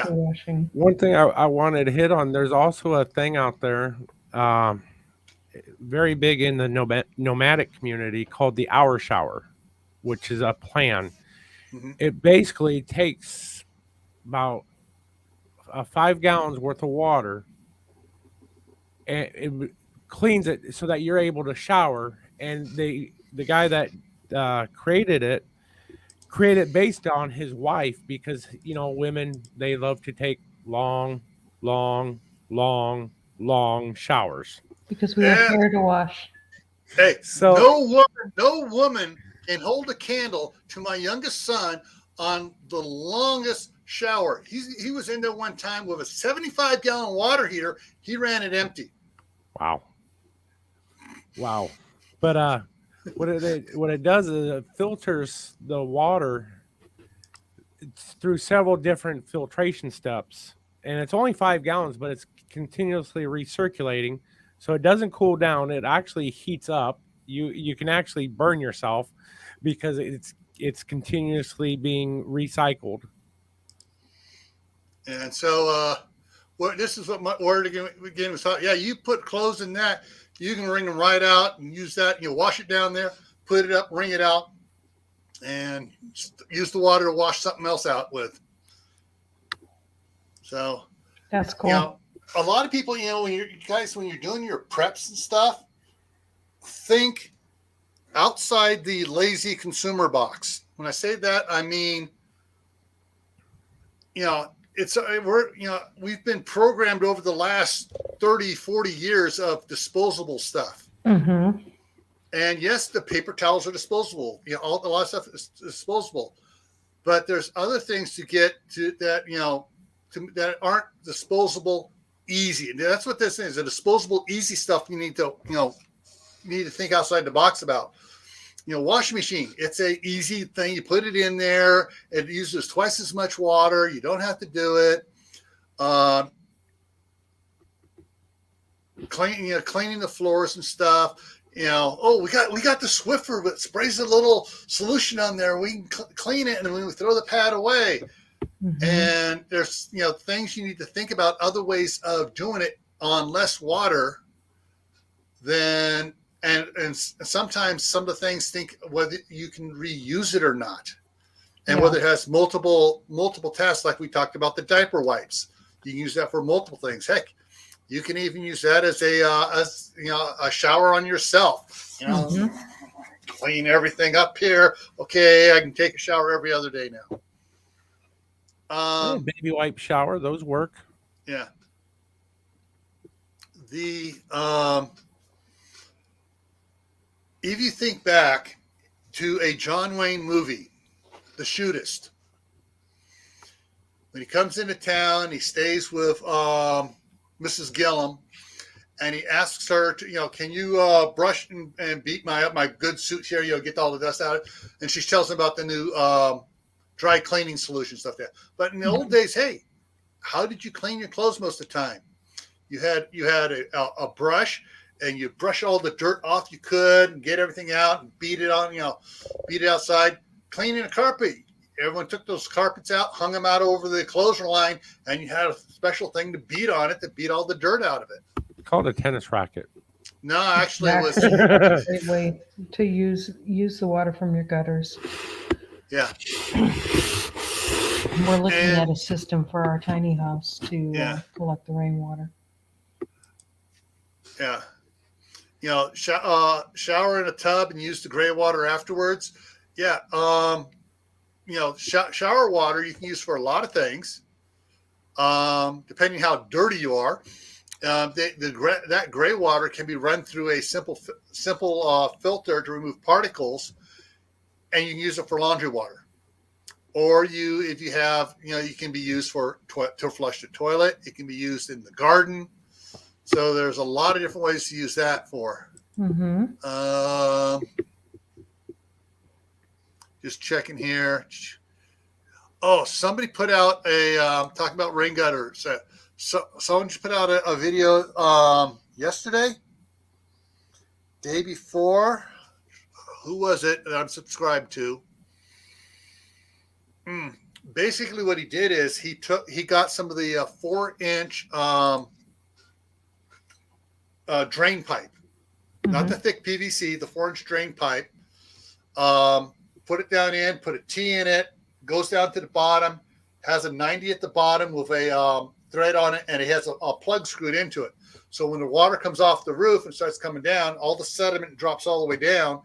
for washing. One thing I wanted to hit on, there's also a thing out there, very big in the nomadic community, called the hour shower, which is a plan. It basically takes about 5 gallons worth of water, and it cleans it so that you're able to shower. And the guy that created it based on his wife, because women, they love to take long showers Because we have hair to wash. Hey, so no woman can hold a candle to my youngest son on the longest shower. He was in there one time with a 75-gallon water heater. He ran it empty. Wow. But what it does is it filters the water through several different filtration steps, and it's only 5 gallons, but it's continuously recirculating, so it doesn't cool down. It actually heats up. You can actually burn yourself because it's continuously being recycled. And so this is what my word again was talking. Yeah, you put clothes in that, you can wring them right out and use that. Wash it down there, put it up, wring it out, and use the water to wash something else out with. So that's cool. A lot of people, when you're doing your preps and stuff, think outside the lazy consumer box. When I say that, I mean, we've been programmed over the last 30, 40 years of disposable stuff. Mm-hmm. And yes, the paper towels are disposable. A lot of stuff is disposable, but there's other things to get to that, that aren't disposable easy. And that's what this is. The disposable easy stuff you need to think outside the box about. Washing machine, it's a easy thing. You put it in there. It uses twice as much water. You don't have to do it. Cleaning the floors and stuff. We got the Swiffer that sprays a little solution on there. We can clean it, and then we throw the pad away. Mm-hmm. And there's things you need to think about, other ways of doing it on less water than. And sometimes some of the things think whether you can reuse it or not, and whether it has multiple tests, like we talked about the diaper wipes. You can use that for multiple things. Heck, you can even use that as a shower on yourself. Mm-hmm. Clean everything up here. Okay, I can take a shower every other day now. Baby wipe shower, those work. Yeah. If you think back to a John Wayne movie, The Shootist, when he comes into town, he stays with Mrs. Gillum, and he asks her to, can you brush and beat my good suit here, get all the dust out of it. And she tells him about the new dry cleaning solution stuff there. But in the old days, hey, how did you clean your clothes most of the time? You had a brush, and you brush all the dirt off you could and get everything out and beat it outside. Cleaning a carpet. Everyone took those carpets out, hung them out over the clothesline, and you had a special thing to beat on it to beat all the dirt out of it. Called a tennis racket. No, actually it was a great way to use the water from your gutters. Yeah. We're looking at a system for our tiny house to collect the rainwater. Yeah. Shower in a tub and use the gray water afterwards. Yeah. Shower water you can use for a lot of things, depending how dirty you are. That gray water can be run through a simple filter to remove particles, and you can use it for laundry water. Or if you have, you can be used to flush the toilet. It can be used in the garden. So there's a lot of different ways to use that for. Mm-hmm. Just checking here. Oh, somebody put out talking about rain gutters. So someone just put out a video yesterday, day before. Who was it that I'm subscribed to? Basically, what he did is he got some of the 4-inch drain pipe, not the thick PVC, the 4-inch drain pipe. Put it down in, put a T in it, goes down to the bottom, has a 90 at the bottom with a thread on it, and it has a plug screwed into it. So when the water comes off the roof and starts coming down, all the sediment drops all the way down,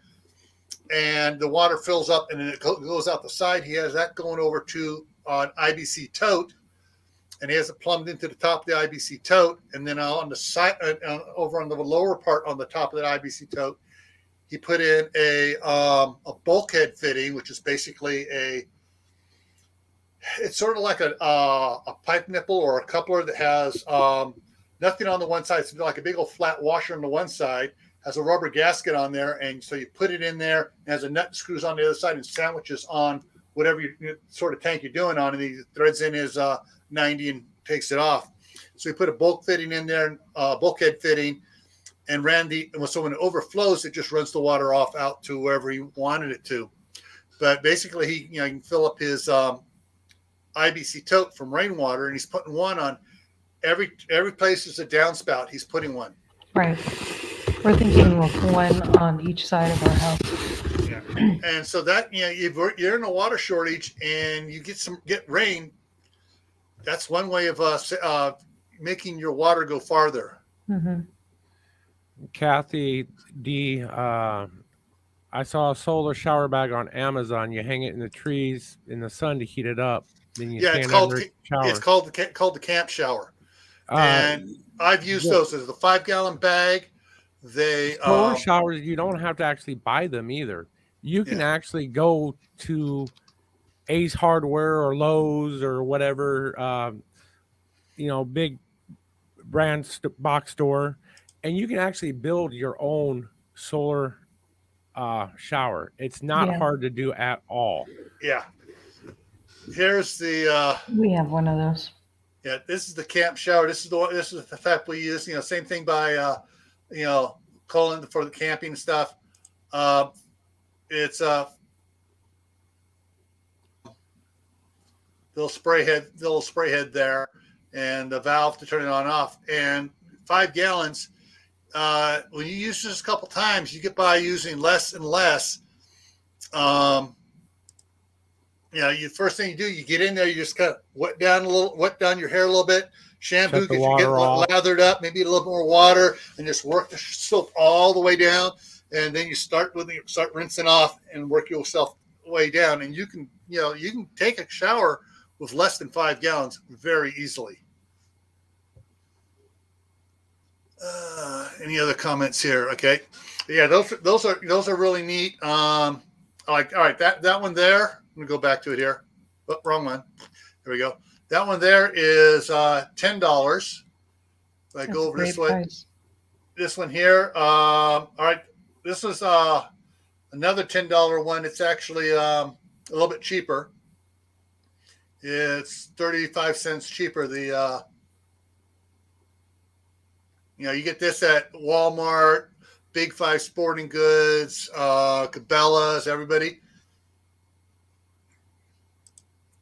and the water fills up, and then it goes out the side. He has that going over to an IBC tote, and he has it plumbed into the top of the IBC tote, and then on the side, over on the lower part on the top of that IBC tote, he put in a bulkhead fitting, which is basically it's sort of like a pipe nipple or a coupler that has nothing on the one side. It's like a big old flat washer on the one side, has a rubber gasket on there, and so you put it in there, and has a nut screws on the other side and sandwiches on whatever sort of tank you're doing on, and he threads in his 90 and takes it off. So he put a bulk fitting in there, bulkhead fitting, and so when it overflows, it just runs the water off out to wherever he wanted it to. But basically, he can fill up his IBC tote from rainwater, and he's putting one on every place there's a downspout. He's putting one. Right. We're thinking of one on each side of our house. Yeah. And so that if you're in a water shortage and you get rain, that's one way of making your water go farther. Mm-hmm. Kathy, I saw a solar shower bag on Amazon. You hang it in the trees in the sun to heat it up. Then you Yeah, stand under it, it's shower. called the camp shower, Uh, and I've used the those as the 5-gallon bag. They solar showers, you don't have to actually buy them either. You can yeah. actually go to Ace Hardware or Lowe's or whatever, big brand box store, and you can actually build your own solar shower. It's not Yeah. hard to do at all. Yeah. Here's the We have one of those. yeah, this is the camp shower. This is the type we use. Same thing by Colin for the camping stuff. It's a little spray head there, and the valve to turn it on and off. And 5 gallons. When you use this a couple times, you get by using less and less. You first thing you do, you get in there, you just kind of wet down your hair a little bit, shampoo, Shut the get you get water off. lathered up, maybe a little more water, and just work the soap all the way down. And then you start rinsing off and work yourself way down. And you can take a shower with less than 5 gallons very easily. Any other comments here? Okay, yeah, those are really neat. All right, that one there. I'm gonna go back to it here. Oh, wrong one. There we go. That one there is $10. If I go over this way, this one here. All right, this is another $10 one. It's actually a little bit cheaper. It's 35 cents cheaper. You get this at Walmart, Big Five Sporting Goods, Cabela's, everybody.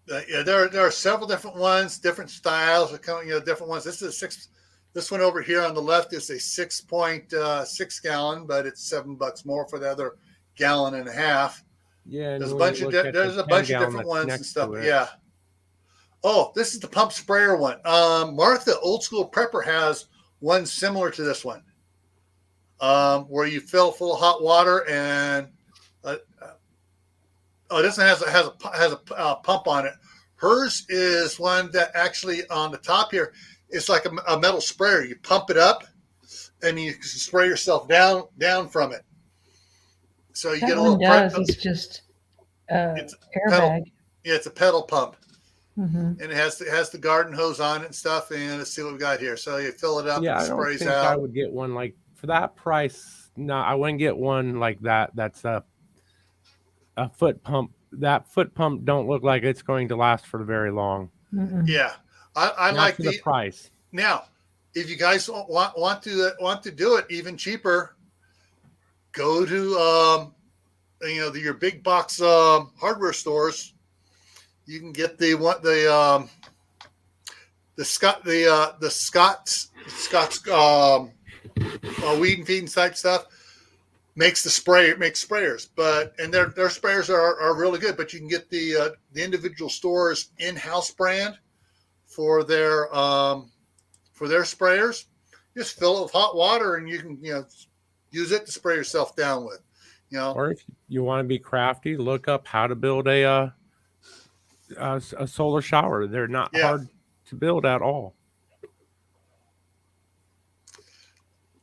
There are several different ones, different styles, different ones. This one over here on the left is a 6.6 gallon, but it's $7 more for the other gallon and a half. Yeah, there's a bunch of different ones and stuff. Yeah. Oh, this is the pump sprayer one. Martha, Old School Prepper, has one similar to this one, where you fill full of hot water and this one has a pump on it. Hers is one that actually on the top here, it's like a metal sprayer. You pump it up, and you spray yourself down from it. So you get a little. It's just airbag. Yeah, it's a pedal pump. Mm-hmm. And it has the garden hose on it and stuff. And let's see what we got here. So you fill it up and it sprays out. I would get one like for that price. No, I wouldn't get one like that. That's a foot pump. That foot pump don't look like it's going to last for very long. Mm-mm. Yeah, I like the price. Now, if you guys want to do it even cheaper, go to your big box hardware stores. You can get the Scott's weed and feed type stuff. Makes sprayers, and their sprayers are really good. But you can get the individual stores in-house brand for their sprayers. Just fill it with hot water, and you can use it to spray yourself down with. Or if you want to be crafty, look up how to build a solar shower. They're not hard to build at all.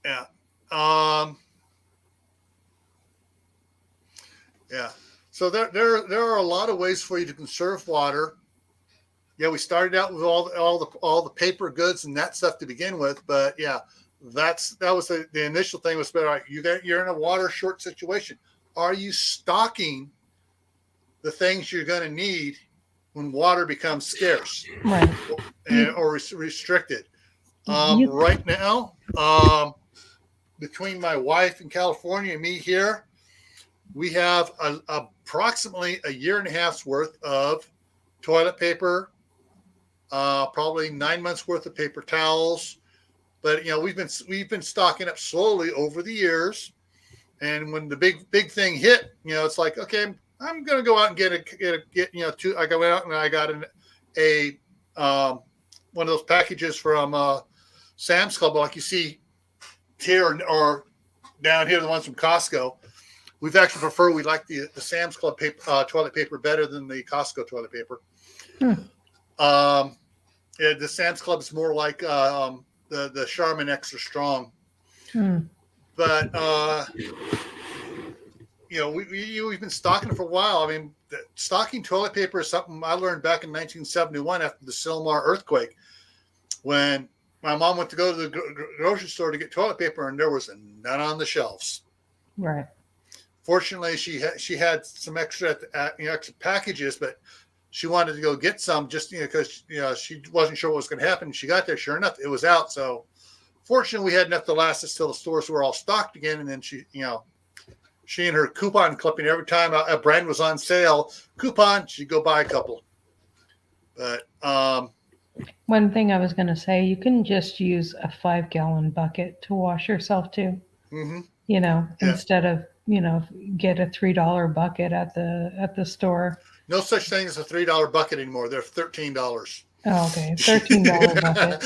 Yeah. Yeah. So there are a lot of ways for you to conserve water. Yeah, we started out with all the paper goods and that stuff to begin with, but yeah, that was the initial thing was, all right, you're in a water short situation. Are you stocking the things you're going to need when water becomes scarce, right, or restricted? Right now, between my wife in California and me here, we have approximately a year and a half's worth of toilet paper, probably 9 months worth of paper towels. But we've been stocking up slowly over the years. And when the big thing hit, it's like, okay, I'm gonna go out and get two. I go out and I got one of those packages from Sam's Club, like you see here or down here, the ones from Costco. we've actually prefer, we like the Sam's Club paper, toilet paper better than the Costco toilet paper. The Sam's Club is more like the Charmin Extra Strong. But we've been stocking for a while. I mean, stocking toilet paper is something I learned back in 1971 after the Silmar earthquake, when my mom went to go to the grocery store to get toilet paper, and there was none on the shelves. Right. Fortunately, she had some extra packages, but she wanted to go get some just because she wasn't sure what was going to happen. She got there, sure enough, it was out. So fortunately, we had enough to last us till the stores were all stocked again. And then she and her coupon clipping, every time a brand was on sale, coupon, she'd go buy a couple. But one thing I was going to say, you can just use a 5-gallon bucket to wash yourself too. Instead of get a $3 bucket at the store. No such thing as a $3 bucket anymore. They're $13. Oh, okay, $13 bucket.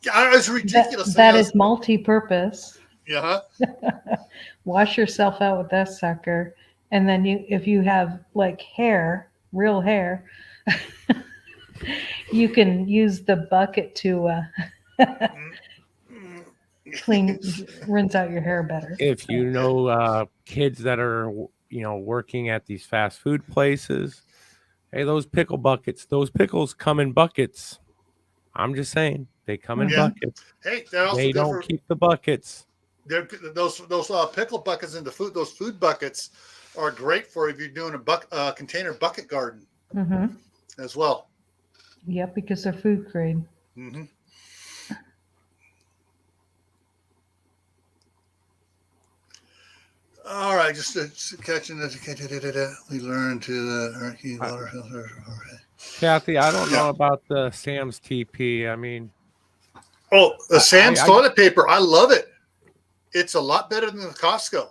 It's ridiculous. That is multi-purpose. Yeah. Wash yourself out with that sucker, and then if you have like real hair, you can use the bucket to rinse out your hair better. If kids that are working at these fast food places, hey, those pickles come in buckets. I'm just saying, they come in buckets. Hey, they don't keep the buckets. Those pickle buckets and those food buckets are great for if you're doing a container bucket garden as well. Yep, because they're food grade. Mm-hmm. All right, just catching it. We learned to water filter. Kathy, I don't know about the Sam's TP. I mean, the Sam's toilet paper, I love it. It's a lot better than the Costco.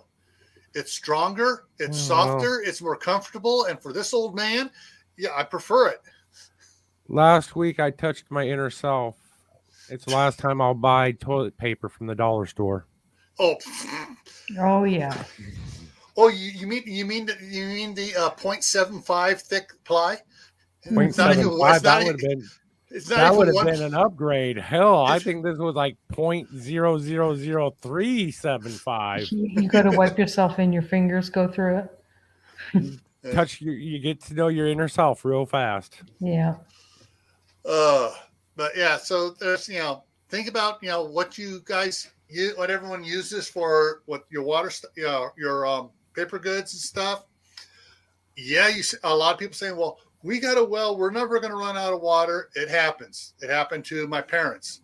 It's stronger, it's softer, it's more comfortable, and for this old man, I prefer it. Last week I touched my inner self. It's the last time I'll buy toilet paper from the dollar store. Oh yeah. Oh, you mean the 0.75 thick ply? 0.75. That would have been an upgrade. Hell, I think this was like 0.0000375. You got to wipe yourself and your fingers go through it. You get to know your inner self real fast. Yeah. But yeah, so there's think about what you guys what everyone uses for what your water your paper goods and stuff. Yeah, a lot of people saying, well, we got a well, we're never going to run out of water. It happens. It happened to my parents.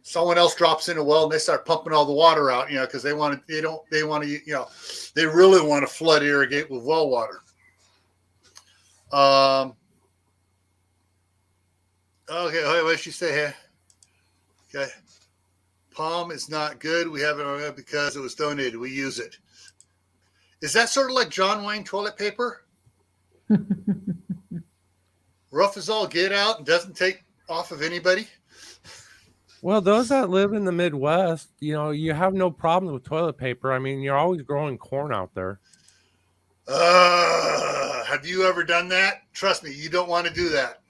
Someone else drops in a well and they start pumping all the water out, because they really want to flood irrigate with well water. Okay, what did she say here? Okay. Palm is not good. We have it because it was donated. We use it. Is that sort of like John Wayne toilet paper? Rough as all get out and doesn't take off of anybody? Well, those that live in the Midwest, you have no problems with toilet paper. I mean, you're always growing corn out there. Have you ever done that? Trust me, you don't want to do that.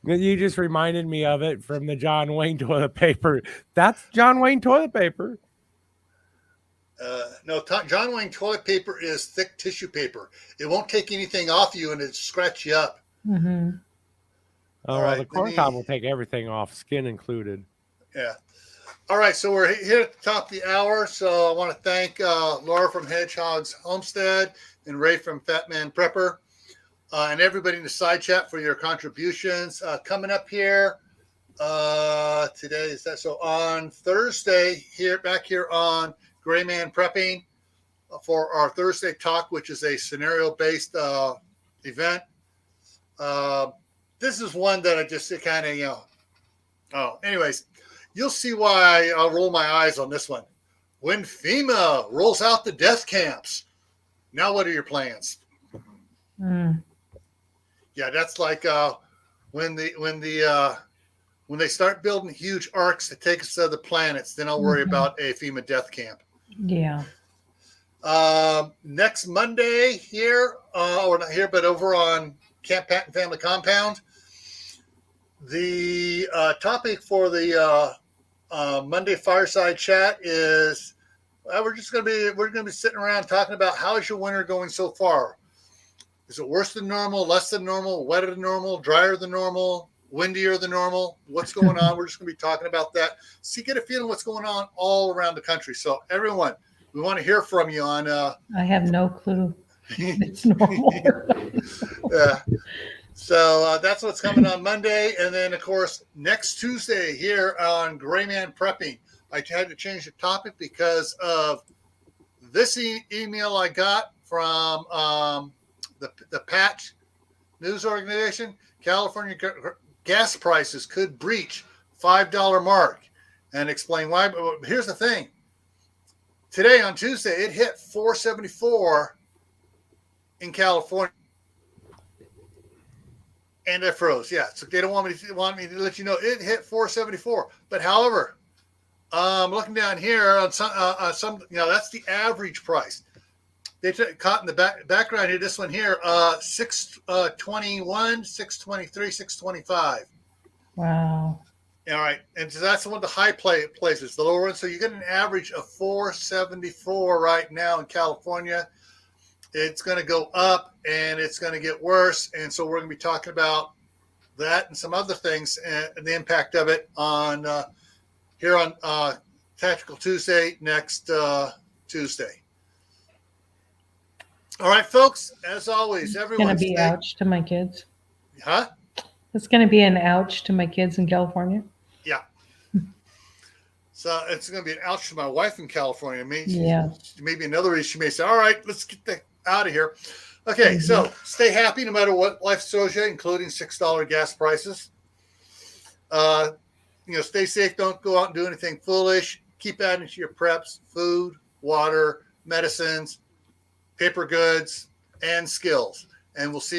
You just reminded me of it from the John Wayne toilet paper. That's John Wayne toilet paper. No, John Wayne toilet paper is thick tissue paper. It won't take anything off you and it scratch you up. Mm-hmm. Oh, well, the corn cob will take everything off, skin included. Yeah. All right, so we're here at the top of the hour. So I want to thank Laura from Hedgehog's Homestead and Ray from Fatman Prepper. And everybody in the side chat for your contributions. Coming up here today, is that so? On Thursday, back here on GrayManPrepping for our Thursday talk, which is a scenario-based event. This is one that I just kind of, anyways, you'll see why I'll roll my eyes on this one. When FEMA rolls out the death camps, now what are your plans? Yeah, that's like when they start building huge arcs to take us to other planets, then I'll worry about a FEMA death camp. Yeah. Next Monday here, or not here, but over on Camp Patton Family Compound, the topic for the Monday Fireside Chat is we're gonna be sitting around talking about how is your winter going so far. Is it worse than normal, less than normal, wetter than normal, drier than normal, windier than normal? What's going on? We're just going to be talking about that. See, get a feeling what's going on all around the country. So, everyone, we want to hear from you on. I have no clue. It's normal. Yeah. So that's what's coming on Monday, and then of course next Tuesday here on GrayManPrepping. I had to change the topic because of this email I got from the Patch News Organization. California gas prices could breach $5 mark, and explain why. But here's the thing: today on Tuesday, it hit $4.74 in California, and it froze. Yeah, so they don't want me to let you know it hit $4.74. But however, looking down here on some, that's the average price. They caught in the background here. This one here, 621, 623, 625. Wow. All right, and so that's one of the high places. The lower one, so you get an average of 474 right now in California. It's going to go up, and it's going to get worse. And so we're going to be talking about that and some other things and the impact of it on here on Tactical Tuesday next Tuesday. All right, folks. As always, everyone. It's going to be ouch to my kids. Huh? It's going to be an ouch to my kids in California. Yeah. So it's going to be an ouch to my wife in California. Maybe another reason she may say, all right, let's get out of here. Okay, So stay happy no matter what life throws you, including $6 gas prices. Stay safe. Don't go out and do anything foolish. Keep adding to your preps: food, water, medicines, paper goods, and skills. And we'll see